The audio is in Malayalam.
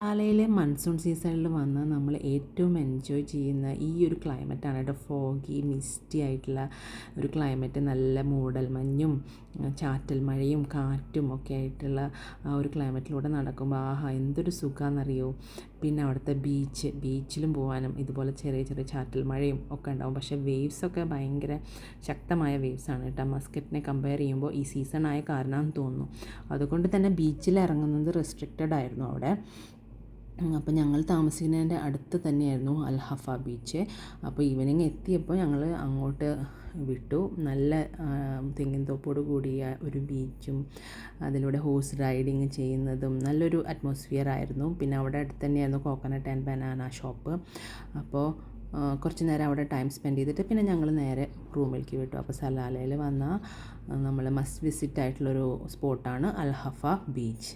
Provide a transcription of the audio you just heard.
സലാലയിലെ മൺസൂൺ സീസണിൽ വന്ന് നമ്മൾ ഏറ്റവും എൻജോയ് ചെയ്യുന്ന ഈ ഒരു ക്ലൈമറ്റാണ് കേട്ടോ. ഫോഗി മിസ്റ്റി ആയിട്ടുള്ള ഒരു ക്ലൈമറ്റ്, നല്ല മൂടൽ മഞ്ഞും ചാറ്റൽ മഴയും കാറ്റും ഒക്കെ ആയിട്ടുള്ള ആ ഒരു ക്ലൈമറ്റിലൂടെ നടക്കുമ്പോൾ ആഹാ എന്തൊരു സുഖമാണെന്നറിയോ. പിന്നെ അവിടുത്തെ ബീച്ചിലും പോകാനും ഇതുപോലെ ചെറിയ ചെറിയ ചാറ്റൽ മഴയും ഒക്കെ ഉണ്ടാവും. പക്ഷേ വേവ്സൊക്കെ ഭയങ്കര ശക്തമായ വേവ്സാണ് കേട്ടോ. മസ്കറ്റിനെ കമ്പയർ ചെയ്യുമ്പോൾ ഈ സീസൺ ആയ കാരണമെന്ന് തോന്നുന്നു. അതുകൊണ്ട് തന്നെ ബീച്ചിൽ ഇറങ്ങുന്നത് റെസ്ട്രിക്റ്റഡ് ആയിരുന്നു അവിടെ. അപ്പോൾ ഞങ്ങൾ താമസിക്കുന്നതിൻ്റെ അടുത്ത് തന്നെയായിരുന്നു അൽഹഫ ബീച്ച്. അപ്പോൾ ഈവനിങ് എത്തിയപ്പോൾ ഞങ്ങൾ അങ്ങോട്ട് വിട്ടു. നല്ല തെങ്ങിൻ തോപ്പോട് കൂടിയ ഒരു ബീച്ചും അതിലൂടെ ഹോഴ്സ് റൈഡിങ് ചെയ്യുന്നതും നല്ലൊരു അറ്റ്മോസ്ഫിയർ ആയിരുന്നു. പിന്നെ അവിടെ അടുത്ത് തന്നെയായിരുന്നു കോക്കനട്ട് ആൻഡ് ബനാന ഷോപ്പ്. അപ്പോൾ കുറച്ച് നേരം അവിടെ ടൈം സ്പെൻഡ് ചെയ്തിട്ട് പിന്നെ ഞങ്ങൾ നേരെ റൂമിലേക്ക് വിട്ടു. അപ്പോൾ സലാലയിൽ വന്ന നമ്മൾ മസ്റ്റ് വിസിറ്റ് ആയിട്ടുള്ളൊരു സ്പോട്ടാണ് അൽഹഫ ബീച്ച്.